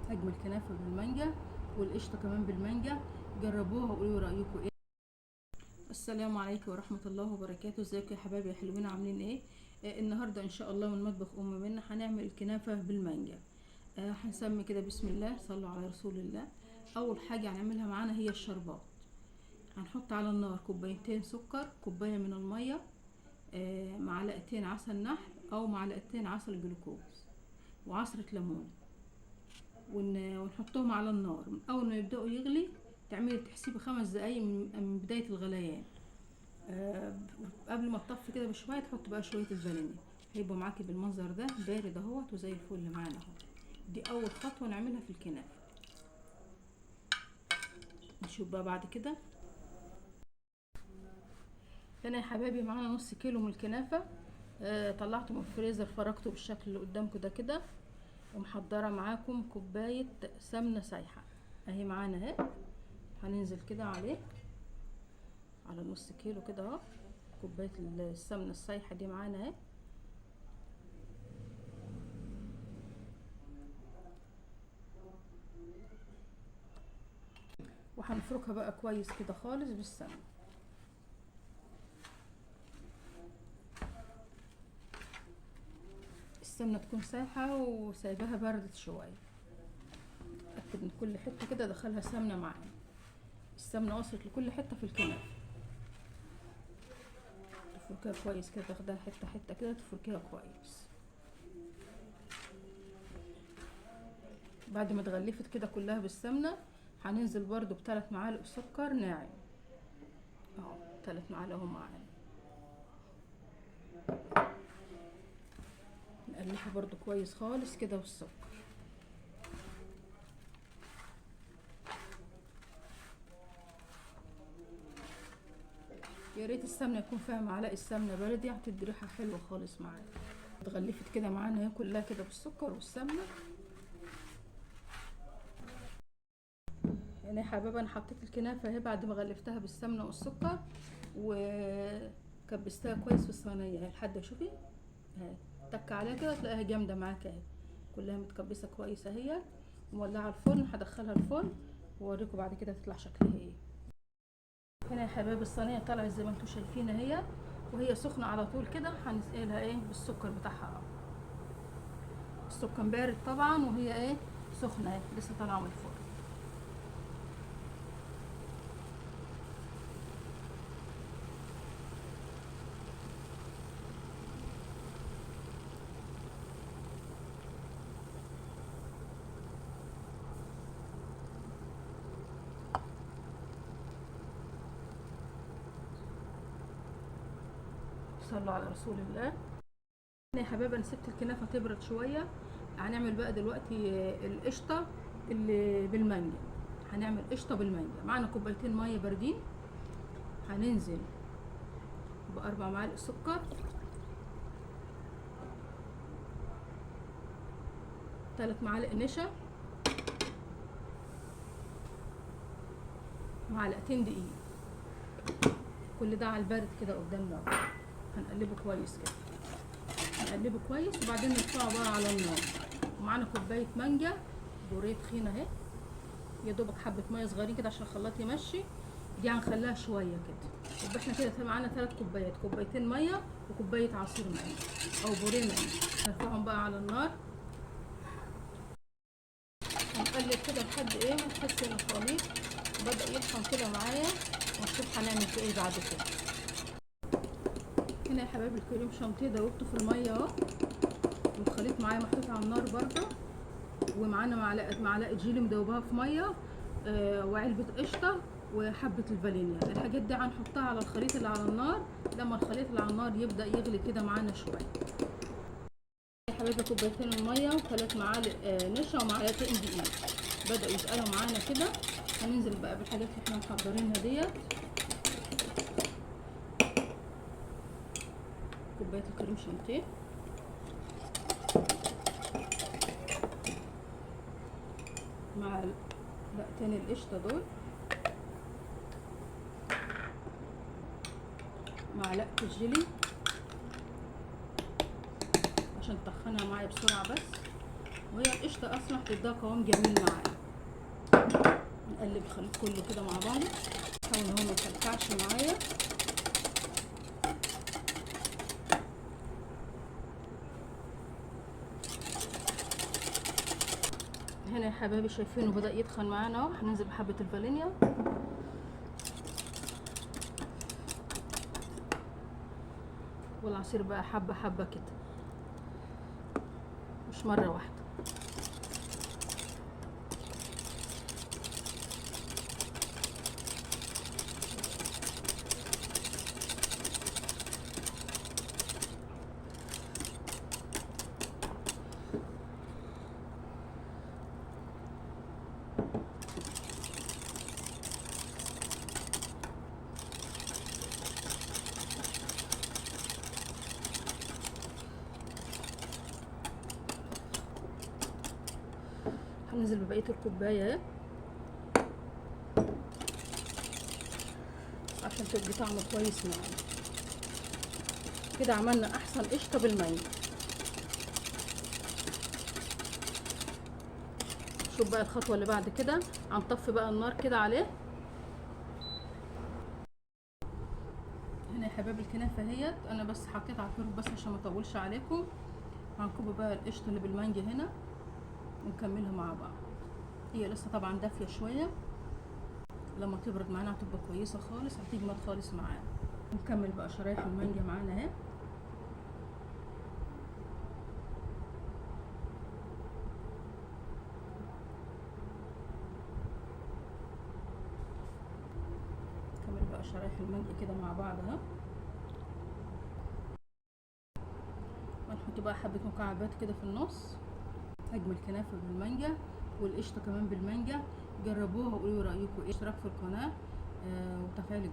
اجمل كنافه بالمانجا والقشطه كمان بالمانجا. جربوها وقولوا رايكم ايه. السلام عليكم ورحمه الله وبركاته. ازيكم يا حبايبي يا حلوين، عاملين ايه؟ النهارده ان شاء الله من مطبخ ام منى هنعمل الكنافه بالمانجا. هنسمي كده بسم الله، صلوا على رسول الله. اول حاجه هنعملها معانا هي الشربات. هنحط على النار كوبايتين سكر، كوبايه من الميه، معلقتين عسل نحل او معلقتين عسل جلوكوز، وعصره ليمون، ونحطهم على النار. من اول ما يبداوا يغلي تعملي تحسبي 5 دقايق من بدايه الغليان. قبل ما تطفي كده بشويه تحط بقى شويه الفانيليا، هيبقوا معاكي بالمنظر ده بارد اهوت وزي الفل معانا اهو. دي اول خطوه نعملها في الكنافه. نشوف بقى بعد كده. هنا يا حبايبي معانا نص كيلو من الكنافه. طلعته من الفريزر، فركته بالشكل اللي قدامكم ده كده، ومحضره معاكم كوبايه سمنه سايحه اهي معانا اهي. هننزل كده عليه على نص كيلو كده اهو. كوبايه السمنه السايحه دي معانا اهي. وهنفركها بقى كويس كده خالص بالسمنه. السمنه تكون سايحه وسايباها بردت شويه. اتاكد من كل حته كده دخلها سمنه معانا، السمنه وصلت لكل حته في الكنافه. تفركيها كويس كده، تاخدها حته حته كده تفركيها كويس. بعد ما اتغلفت كده كلها بالسمنه هننزل برضو ب3 معالق سكر ناعم اهو، 3 معالق اهو معانا. نقلبها برضو كويس خالص كده والسكر. يا ريت السمنه يكون فيها معلقه سمنه بلدي، هتدي ريحه حلوه خالص معانا. اتغلفت كده معانا اهي كلها كده بالسكر والسمنه. يعني يا حبايبي انا حطيت الكنافه اهي بعد ما غلفتها بالسمنه والسكر وكبستها كويس في الصينيه اهي لحد شوفي اهي، تك عليها كده تلاقيها جامده معاك اهي، كلها متكبسه كويس اهي. مولعه الفرن، هدخلها الفرن واوريكم بعد كده تطلع شكلها ايه. هنا يا حبايبي الصينيه طلعت زي ما انتم شايفين اهي، وهي سخنه على طول كده. هنسقيلها ايه بالسكر بتاعها. السكر بارد طبعا وهي ايه سخنه اهي لسه طالعه من الفرن. صلوا على رسول الله. يا حبايبي انا سبت الكنافه تبرد شويه. هنعمل بقى دلوقتي القشطه اللي بالمانجا. هنعمل قشطه بالمانجا. معانا كوبايتين ميه باردين، هننزل ب4 معالق سكر، 3 معالق نشا، معلقتين دقيق. كل ده على البارد كده قدامنا. هنقلبه كويس كده، هنقلبه كويس وبعدين نرفعه بقى على النار. ومعانا كوبايه مانجا بوريه تخينه اهي، يا دوبك حبه ميه صغيرين كده عشان الخلاط يمشي. دي هنخليها شويه كده. يبقى احنا كده معانا 3 كوبايات، كوبايتين ميه وكوبايه عصير مانجا او بوريه مانجا. نرفعهم بقى على النار، هنقلب كده لحد ايه ما نحس ان الخليط بدا يطحن كده معايا، ونشوف هنعمل فيه ايه بعد كده. هنا يا حبايبي الكريم شانتيه دوبته في الميه اهو، والخليط معايا محطوط على النار برده. ومعانا معلقه جيلي مدوباها في ميه، وعلبه قشطه وحبه الفانيليا. الحاجات دي هنحطها على الخليط اللي على النار لما الخليط اللي على النار يبدا يغلي كده معانا شويه. يا حبايبي كوبايتين الميه و3 معالق نشا ومعلقتين دقيق بداوا يتقلوا معانا كده. هننزل بقى بالحاجات اللي احنا محضرينها ديت. كوبايه الكريم شانتيه، معلقتين القشطه دول، معلقه الجيلي عشان تخنها معايا بسرعه بس. وهي القشطه اصلا هتديها قوام جميل معايا. نقلب الخليط كله كده مع بعض، نحاول ان هو ما يكلكعش معايا. هنا يا حبايبي شايفينه بدأ يتخن معانا اهو. هننزل بحبة الفانيليا والعصير بقى حبة حبة كده، مش مرة واحدة. هننزل ببقية الكوباية عشان تدي طعم كويس معانا. كده عملنا احسن قشطة بالمانجا. شوف بقى الخطوة اللي بعد كده، هنطفي بقى النار كده عليه. هنا يا حبايبي الكنافة اهيت، انا بس حطيت على الحروف بس عشان ما اطولش عليكم. هنكب بقى القشطة اللي بالمانجا هنا ونكملها مع بعض. هي لسه طبعا دافية شوية، لما تبرد معانا هتبقى كويسة خالص، هتجمد خالص معانا. نكمل بقى شرايح المانجا معانا اهي. نكمل بقى شرايح المانجا كده مع بعض اهو. ونحط بقى حبة مكعبات كده في النص. اجمل كنافة بالمانجا والقشطة كمان بالمانجا. جربوها وقولوا رأيكم ايه. اشتراك في القناة وتفعيل